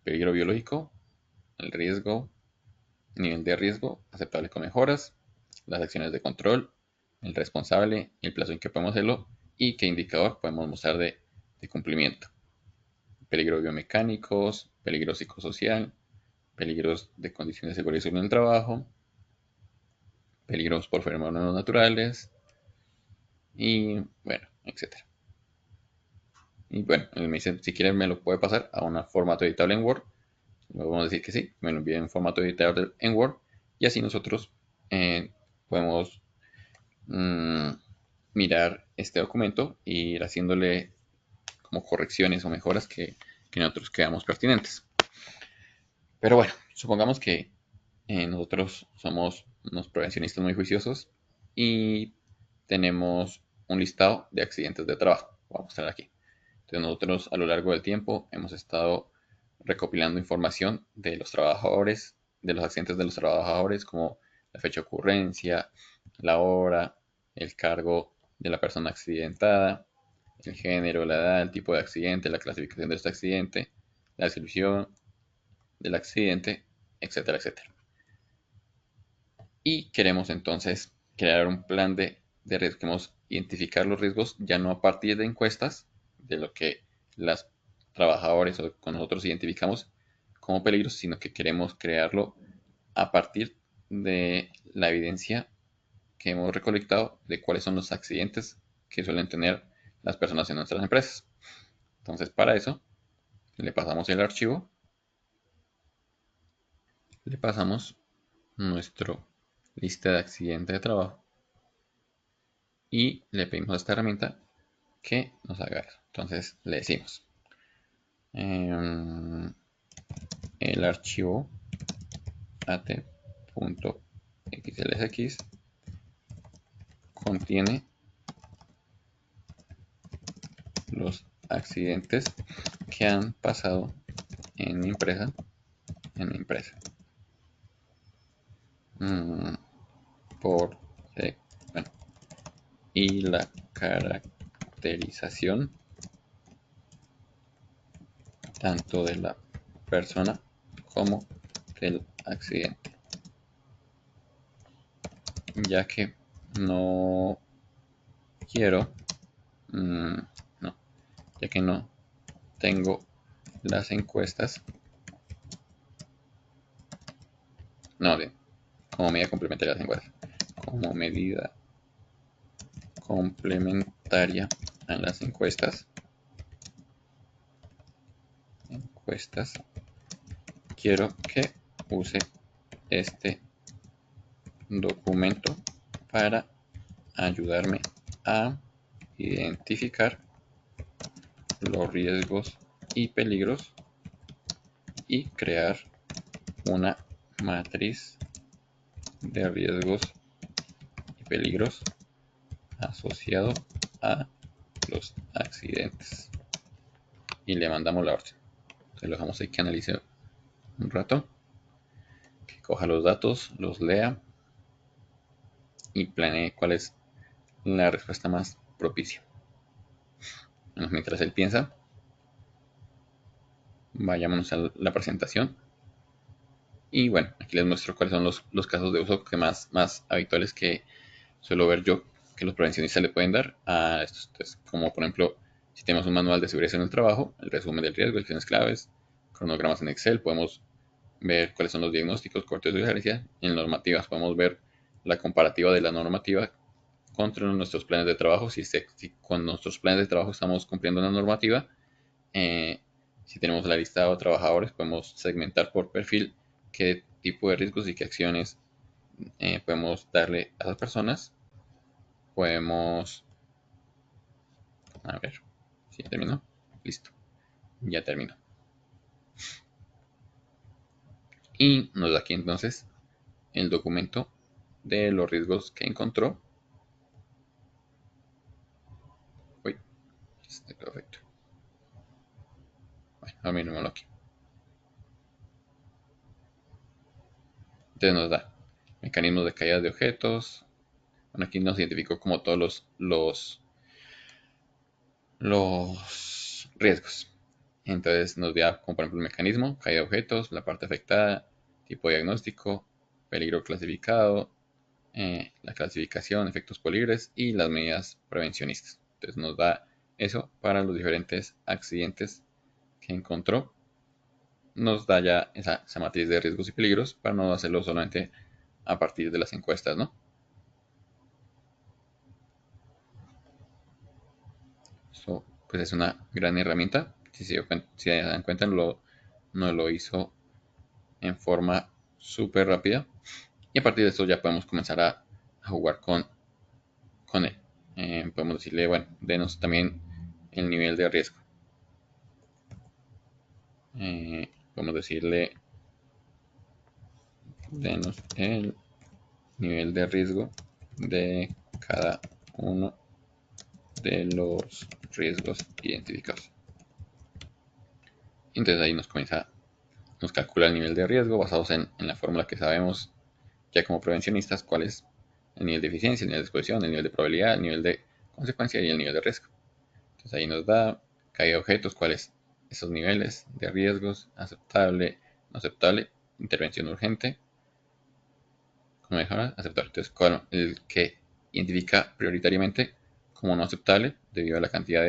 Peligro biológico, el riesgo, nivel de riesgo aceptable con mejoras, las acciones de control, el responsable, el plazo en que podemos hacerlo y qué indicador podemos mostrar de cumplimiento. Peligros biomecánicos, peligro psicosocial, peligros de condiciones de seguridad y salud en el trabajo, peligros por fenómenos naturales y bueno, etcétera. Y bueno, él me dice, si quieren me lo puede pasar a un formato editable en Word. Le vamos a decir que sí, me lo envíe en formato editable en Word y así nosotros podemos mirar este documento e ir haciéndole como correcciones o mejoras que nosotros creamos pertinentes. Pero bueno, supongamos que nosotros somos unos prevencionistas muy juiciosos y tenemos un listado de accidentes de trabajo. Voy a mostrar aquí. Entonces nosotros a lo largo del tiempo hemos estado recopilando información de los trabajadores, de los accidentes de los trabajadores, como la fecha de ocurrencia, la hora, el cargo de la persona accidentada, el género, la edad, el tipo de accidente, la clasificación de este accidente, la descripción del accidente, etcétera, etcétera. Y queremos entonces crear un plan de riesgos. Queremos identificar los riesgos ya no a partir de encuestas, de lo que las trabajadores o con nosotros identificamos como peligros, sino que queremos crearlo a partir de la evidencia que hemos recolectado de cuáles son los accidentes que suelen tener las personas en nuestras empresas. Entonces, para eso, le pasamos el archivo, le pasamos nuestro lista de accidentes de trabajo y le pedimos a esta herramienta que nos haga eso. Entonces le decimos el archivo at.xlsx contiene los accidentes que han pasado en mi empresa, por bueno, y la caracterización tanto de la persona como del accidente, ya que no quiero, no, ya que no tengo las encuestas, no, bien, como medida complementaria a las encuestas, como medida complementaria a las encuestas, quiero que use este documento para ayudarme a identificar los riesgos y peligros y crear una matriz de riesgos y peligros asociado a los accidentes. Y le mandamos la orden. Entonces lo dejamos ahí que analice un rato, que coja los datos, los lea y planee cuál es la respuesta más propicia. Bueno, mientras él piensa, vayámonos a la presentación. Y bueno, aquí les muestro cuáles son los casos de uso que más habituales que suelo ver yo que los prevencionistas le pueden dar a estos. Entonces, como por ejemplo, si tenemos un manual de seguridad en el trabajo, el resumen del riesgo, acciones claves, cronogramas en Excel, podemos ver cuáles son los diagnósticos, cortes de sugerencia. En normativas podemos ver la comparativa de la normativa contra nuestros planes de trabajo. Si con nuestros planes de trabajo estamos cumpliendo una normativa, si tenemos la lista de trabajadores, podemos segmentar por perfil qué tipo de riesgos y qué acciones podemos darle a las personas. Podemos, a ver, si ya terminó, listo, ya terminó. Y nos da aquí entonces el documento de los riesgos que encontró. Uy, está perfecto. Bueno, a mí no me lo aquí. Entonces nos da mecanismos de caída de objetos. Bueno, aquí nos identificó como todos los riesgos. Entonces nos da como por ejemplo el mecanismo, caída de objetos, la parte afectada, tipo de diagnóstico, peligro clasificado, la clasificación, efectos polibres y las medidas prevencionistas. Entonces nos da eso para los diferentes accidentes que encontró. Nos da ya esa matriz de riesgos y peligros para no hacerlo solamente a partir de las encuestas, ¿no? Eso pues es una gran herramienta. Si se dan cuenta, no lo hizo en forma súper rápida. Y a partir de esto ya podemos comenzar a jugar con él. Podemos decirle, bueno, denos también el nivel de riesgo. Podemos decirle, denos el nivel de riesgo de cada uno de los riesgos identificados. Entonces ahí nos calcula el nivel de riesgo basados en la fórmula que sabemos ya como prevencionistas cuál es el nivel de eficiencia, el nivel de exposición, el nivel de probabilidad, el nivel de consecuencia y el nivel de riesgo. Entonces ahí nos da caída de objetos, cuáles esos niveles de riesgos, aceptable, no aceptable, intervención urgente, como mejora, aceptable. Entonces, el que identifica prioritariamente como no aceptable debido a la cantidad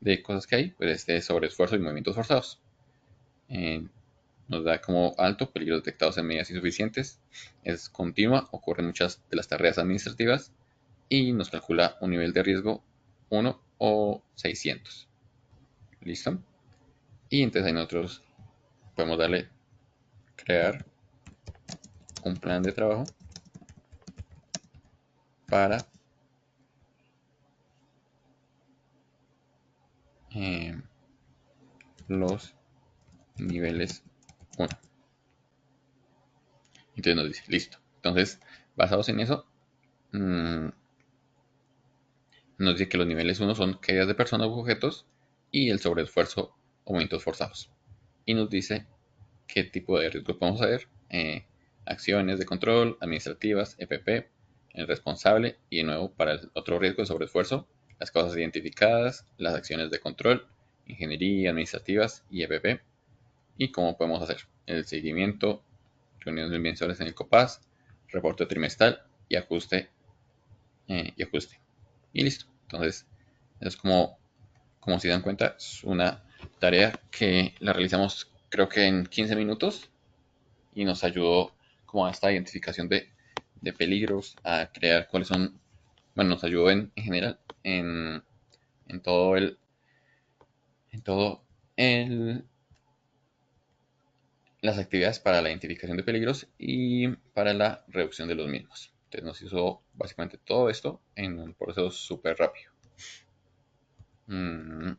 de cosas que hay, pues es sobreesfuerzo y movimientos forzados. Nos da como alto, peligros detectados en medidas insuficientes, es continua, ocurren muchas de las tareas administrativas y nos calcula un nivel de riesgo 1 o 600. ¿Listo? Y entonces ahí nosotros podemos darle crear un plan de trabajo para los niveles 1. Entonces nos dice, listo. Entonces, basados en eso, nos dice que los niveles 1 son caídas de personas u objetos y el sobreesfuerzo o movimientos forzados. Y nos dice qué tipo de riesgos podemos hacer, acciones de control, administrativas, EPP, el responsable y de nuevo para el otro riesgo de sobreesfuerzo, las causas identificadas, las acciones de control, ingeniería, administrativas y EPP y cómo podemos hacer el seguimiento, reuniones mensuales en el COPAS, reporte trimestral y ajuste. Y listo. Entonces, es como si dan cuenta, es una tarea que la realizamos creo que en 15 minutos y nos ayudó como a esta identificación de peligros, a crear cuáles son, bueno, nos ayudó en general en todo las actividades para la identificación de peligros y para la reducción de los mismos. Entonces nos hizo básicamente todo esto en un proceso súper rápido. Bueno,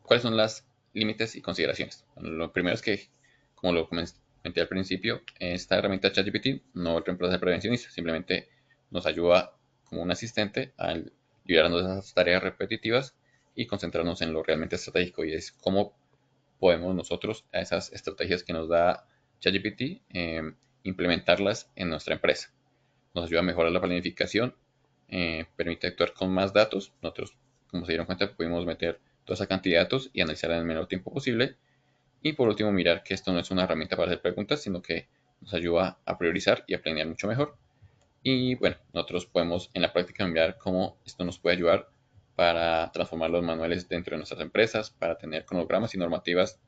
¿cuáles son los límites y consideraciones? Bueno, lo primero es que, como lo comenté al principio, esta herramienta ChatGPT no reemplaza al prevencionista, simplemente nos ayuda como un asistente a liberarnos de esas tareas repetitivas y concentrarnos en lo realmente estratégico y es cómo podemos nosotros a esas estrategias que nos da ChatGPT implementarlas en nuestra empresa. Nos ayuda a mejorar la planificación, permite actuar con más datos. Nosotros, como se dieron cuenta, pudimos meter toda esa cantidad de datos y analizarla en el menor tiempo posible. Y por último, mirar que esto no es una herramienta para hacer preguntas, sino que nos ayuda a priorizar y a planear mucho mejor. Y bueno, nosotros podemos en la práctica mirar cómo esto nos puede ayudar para transformar los manuales dentro de nuestras empresas, para tener cronogramas y normativas,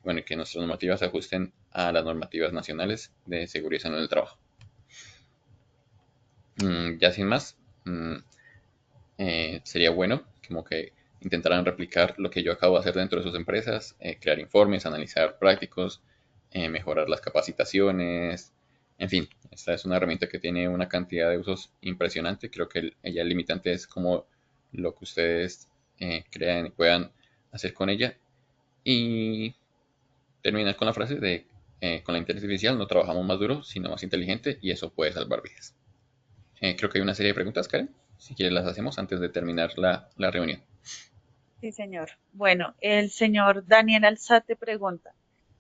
bueno, y que nuestras normativas se ajusten a las normativas nacionales de seguridad y salud en el trabajo. Ya sin más, sería bueno como que intentaran replicar lo que yo acabo de hacer dentro de sus empresas, crear informes, analizar prácticos, mejorar las capacitaciones, en fin, esta es una herramienta que tiene una cantidad de usos impresionante. Creo que ella el limitante es como lo que ustedes crean y puedan hacer con ella. Y terminar con la frase de con la inteligencia artificial no trabajamos más duro, sino más inteligente y eso puede salvar vidas. Creo que hay una serie de preguntas, Karen. Si quieres las hacemos antes de terminar la reunión. Sí, señor. Bueno, el señor Daniel Alzate pregunta,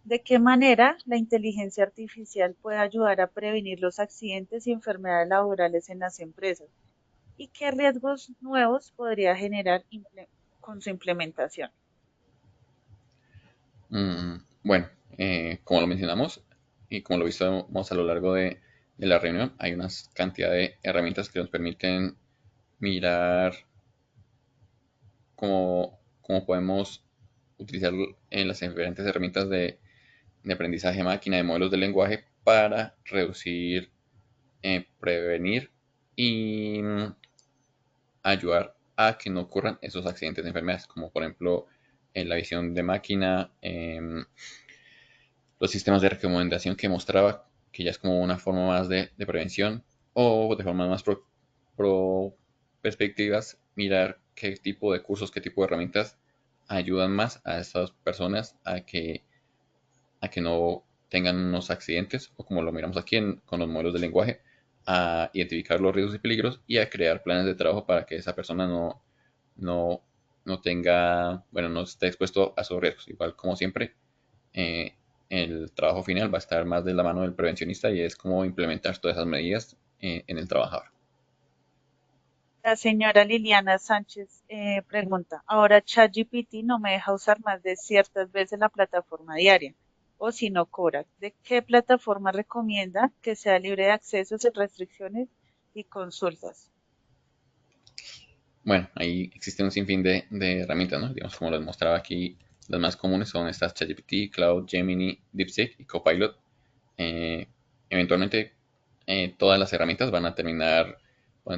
¿de qué manera la inteligencia artificial puede ayudar a prevenir los accidentes y enfermedades laborales en las empresas? ¿Y qué riesgos nuevos podría generar con su implementación? Bueno, como lo mencionamos y como lo vimos a lo largo de la reunión, hay una cantidad de herramientas que nos permiten mirar cómo podemos utilizar las diferentes herramientas de aprendizaje máquina, de modelos de lenguaje para reducir, prevenir y ayudar a que no ocurran esos accidentes de enfermedades, como por ejemplo en la visión de máquina, los sistemas de recomendación que mostraba, que ya es como una forma más de prevención, o de formas más perspectivas, mirar qué tipo de cursos, qué tipo de herramientas ayudan más a estas personas a que no tengan unos accidentes, o como lo miramos aquí con los modelos de lenguaje, a identificar los riesgos y peligros y a crear planes de trabajo para que esa persona no tenga, bueno, no esté expuesto a esos riesgos. Igual como siempre, el trabajo final va a estar más de la mano del prevencionista y es cómo implementar todas esas medidas en el trabajador. La señora Liliana Sánchez pregunta, ahora ChatGPT no me deja usar más de ciertas veces la plataforma diaria, o si no cobra. ¿De qué plataforma recomienda que sea libre de accesos y restricciones y consultas? Bueno, ahí existe un sinfín de herramientas, ¿no? Digamos, como les mostraba aquí, las más comunes son estas ChatGPT, Cloud, Gemini, DeepSeek y Copilot. Eventualmente, todas las herramientas van a terminar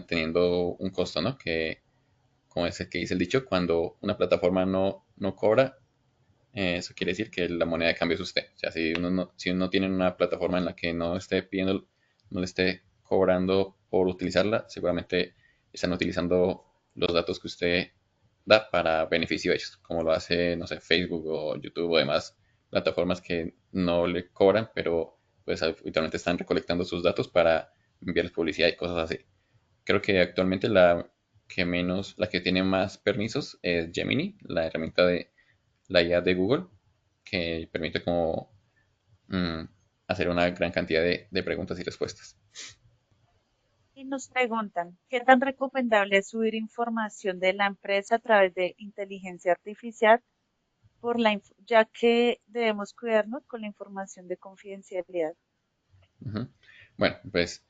teniendo un costo, ¿no? Que, como es el que dice el dicho, cuando una plataforma no cobra, eso quiere decir que la moneda de cambio es usted. O sea, si uno tiene una plataforma en la que no esté pidiendo, no le esté cobrando por utilizarla, seguramente están utilizando los datos que usted da para beneficio de ellos, como lo hace, no sé, Facebook o YouTube o demás plataformas que no le cobran, pero pues habitualmente están recolectando sus datos para enviarles publicidad y cosas así. Creo que actualmente la la que tiene más permisos es Gemini, la herramienta de la IA de Google, que permite como mm, hacer una gran cantidad de preguntas y respuestas. Y nos preguntan, ¿qué tan recomendable es subir información de la empresa a través de inteligencia artificial ya que debemos cuidarnos con la información de confidencialidad? Ujú. Bueno, pues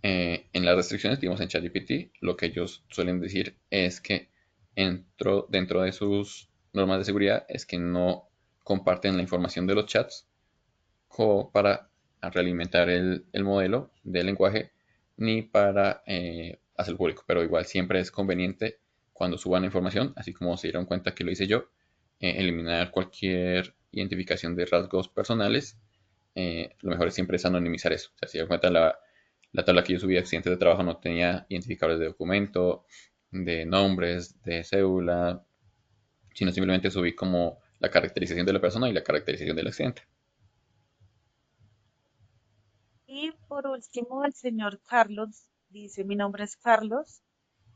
en las restricciones, digamos en ChatGPT, lo que ellos suelen decir es que dentro de sus normas de seguridad es que no comparten la información de los chats para realimentar el modelo de lenguaje ni para hacerlo público. Pero igual siempre es conveniente cuando suban la información, así como se dieron cuenta que lo hice yo, eliminar cualquier identificación de rasgos personales. Lo mejor siempre es anonimizar eso. O sea, si se dieron cuenta la tabla que yo subí de accidentes de trabajo no tenía identificadores de documento, de nombres, de cédula, sino simplemente subí como la caracterización de la persona y la caracterización del accidente. Y por último, el señor Carlos dice, mi nombre es Carlos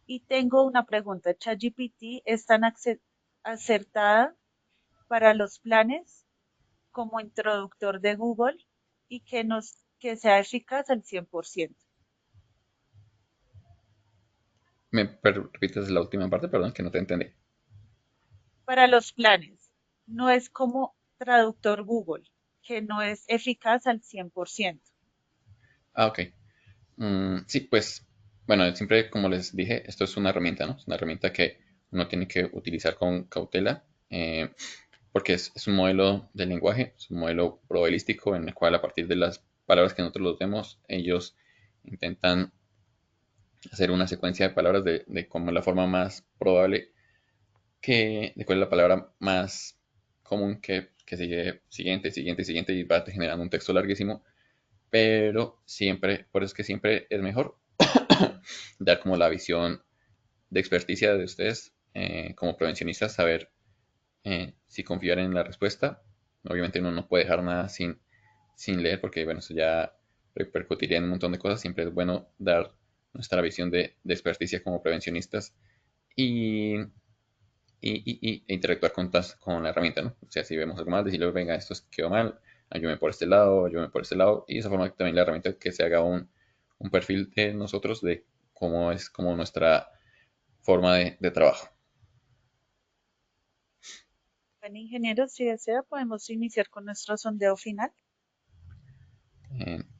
y tengo una pregunta. ¿ChatGPT es tan acertada para los planes como introductor de Google y que sea eficaz al 100%? ¿Me repites la última parte? Perdón, que no te entendí. Para los planes, no es como traductor Google, que no es eficaz al 100%. Ah, ok. Sí, pues, bueno, siempre como les dije, esto es una herramienta, ¿no? Es una herramienta que uno tiene que utilizar con cautela, porque es un modelo de lenguaje, es un modelo probabilístico en el cual a partir de las palabras que nosotros los vemos, ellos intentan hacer una secuencia de palabras de como la forma más probable de cuál es la palabra más común que sigue siguiente, siguiente, siguiente y va generando un texto larguísimo, pero siempre, por eso es que siempre es mejor dar como la visión de experticia de ustedes como prevencionistas, saber si confiar en la respuesta. Obviamente uno no puede dejar nada sin leer porque, bueno, eso ya repercutiría en un montón de cosas. Siempre es bueno dar nuestra visión de experticia como prevencionistas y, e interactuar con la herramienta, ¿no? O sea, si vemos algo mal, decirle, venga, esto quedó mal, ayúdame por este lado, ayúdame por este lado, y de esa forma también la herramienta que se haga un perfil de nosotros de cómo es como nuestra forma de trabajo. Bueno, ingeniero, si desea, podemos iniciar con nuestro sondeo final.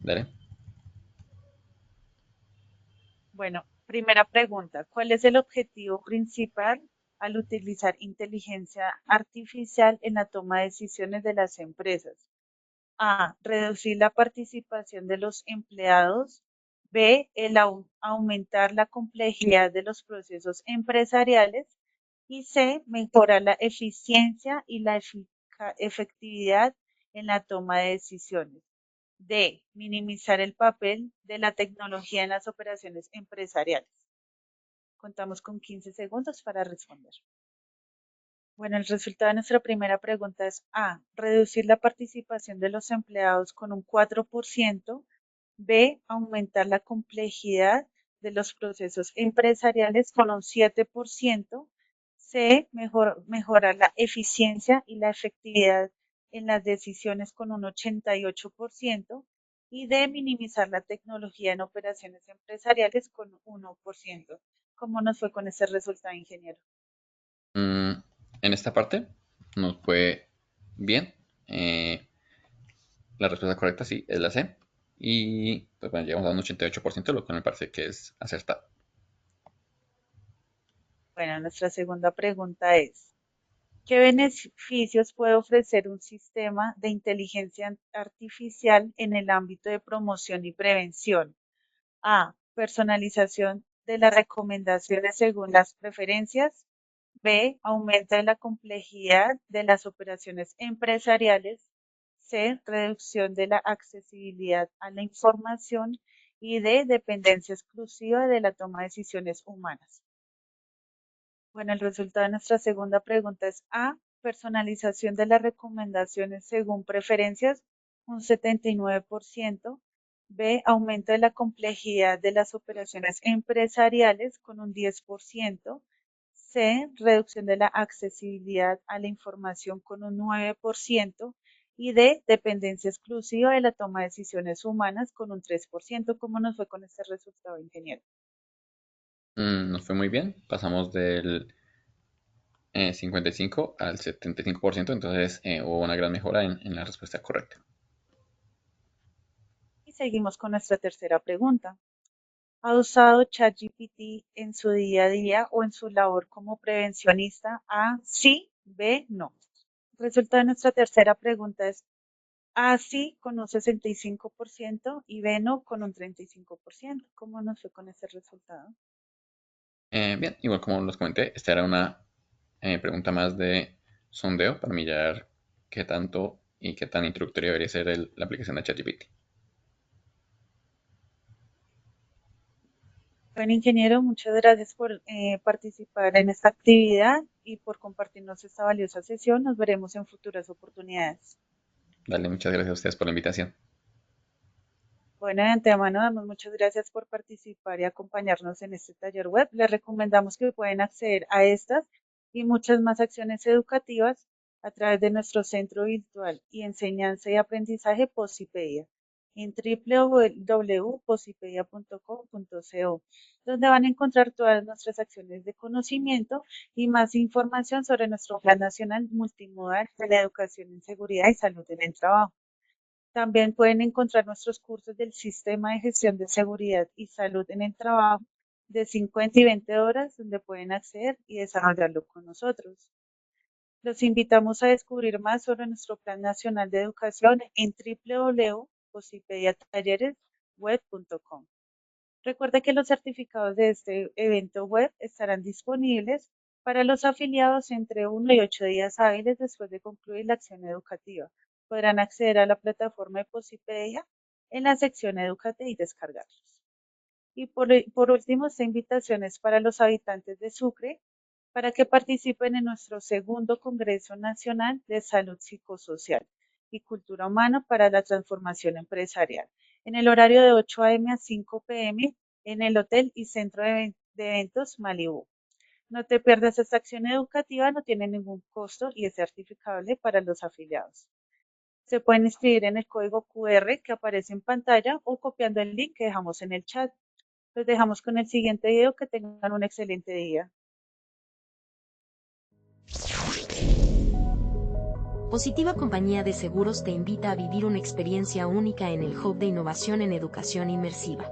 Dale. Bueno, primera pregunta, ¿cuál es el objetivo principal al utilizar inteligencia artificial en la toma de decisiones de las empresas? A, reducir la participación de los empleados. B, aumentar la complejidad de los procesos empresariales. Y C, mejorar la eficiencia y la efectividad en la toma de decisiones. D, minimizar el papel de la tecnología en las operaciones empresariales. Contamos con 15 segundos para responder. Bueno, el resultado de nuestra primera pregunta es A, reducir la participación de los empleados con un 4%. B, aumentar la complejidad de los procesos empresariales con un 7%. C, mejorar la eficiencia y la efectividad en las decisiones con un 88%. Y D, minimizar la tecnología en operaciones empresariales con 1%. ¿Cómo nos fue con ese resultado, ingeniero? En esta parte nos fue bien. La respuesta correcta sí es la C. Y pues bueno, llegamos a un 88%, lo que me parece que es acertado. Bueno, nuestra segunda pregunta es, ¿qué beneficios puede ofrecer un sistema de inteligencia artificial en el ámbito de promoción y prevención? A, personalización de las recomendaciones según las preferencias. B, aumenta la complejidad de las operaciones empresariales. C, reducción de la accesibilidad a la información. Y D, dependencia exclusiva de la toma de decisiones humanas. Bueno, el resultado de nuestra segunda pregunta es A, personalización de las recomendaciones según preferencias, un 79%. B, aumento de la complejidad de las operaciones empresariales con un 10%. C, reducción de la accesibilidad a la información con un 9%. Y D, dependencia exclusiva de la toma de decisiones humanas con un 3%. ¿Cómo nos fue con este resultado, ingeniero? Nos fue muy bien. Pasamos del 55 al 75%, entonces hubo una gran mejora en la respuesta correcta. Y seguimos con nuestra tercera pregunta. ¿Ha usado ChatGPT en su día a día o en su labor como prevencionista? A, sí, B, no. El resultado de nuestra tercera pregunta es A, sí, con un 65% y B, no, con un 35%. ¿Cómo nos fue con ese resultado? Bien, igual como les comenté, esta era una pregunta más de sondeo para mirar qué tanto y qué tan introductoria debería ser la aplicación de ChatGPT. Bueno, ingeniero, muchas gracias por participar en esta actividad y por compartirnos esta valiosa sesión. Nos veremos en futuras oportunidades. Dale, muchas gracias a ustedes por la invitación. Bueno, de antemano damos muchas gracias por participar y acompañarnos en este taller web. Les recomendamos que pueden acceder a estas y muchas más acciones educativas a través de nuestro centro virtual y enseñanza y aprendizaje Posipedia en www.posipedia.com.co, donde van a encontrar todas nuestras acciones de conocimiento y más información sobre nuestro Plan Nacional Multimodal de la Educación en Seguridad y Salud en el Trabajo. También pueden encontrar nuestros cursos del Sistema de Gestión de Seguridad y Salud en el Trabajo de 50 y 20 horas, donde pueden acceder y desarrollarlo con nosotros. Los invitamos a descubrir más sobre nuestro Plan Nacional de Educación en www.posipediatalleresweb.com. Recuerda que los certificados de este evento web estarán disponibles para los afiliados entre 1 y 8 días hábiles después de concluir la acción educativa. Podrán acceder a la plataforma de Posipedia en la sección Educate y descargarlos. Y por último, esta invitación es para los habitantes de Sucre para que participen en nuestro segundo Congreso Nacional de Salud Psicosocial y Cultura Humana para la Transformación Empresarial, en el horario de 8 a.m. a 5 p.m. en el Hotel y Centro de Eventos Malibú. No te pierdas esta acción educativa, no tiene ningún costo y es certificable para los afiliados. Se pueden inscribir en el código QR que aparece en pantalla o copiando el link que dejamos en el chat. Los dejamos con el siguiente video. Que tengan un excelente día. Positiva Compañía de Seguros te invita a vivir una experiencia única en el Hub de Innovación en Educación Inmersiva.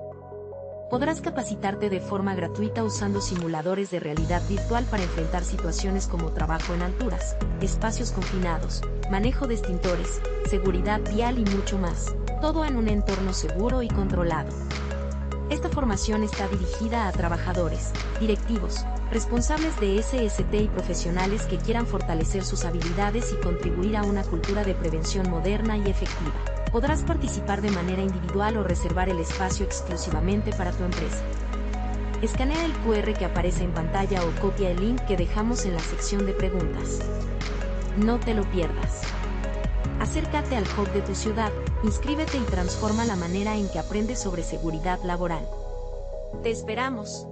Podrás capacitarte de forma gratuita usando simuladores de realidad virtual para enfrentar situaciones como trabajo en alturas, espacios confinados, manejo de extintores, seguridad vial y mucho más, todo en un entorno seguro y controlado. Esta formación está dirigida a trabajadores, directivos, responsables de SST y profesionales que quieran fortalecer sus habilidades y contribuir a una cultura de prevención moderna y efectiva. Podrás participar de manera individual o reservar el espacio exclusivamente para tu empresa. Escanea el QR que aparece en pantalla o copia el link que dejamos en la sección de preguntas. No te lo pierdas. Acércate al Hub de tu ciudad, inscríbete y transforma la manera en que aprendes sobre seguridad laboral. ¡Te esperamos!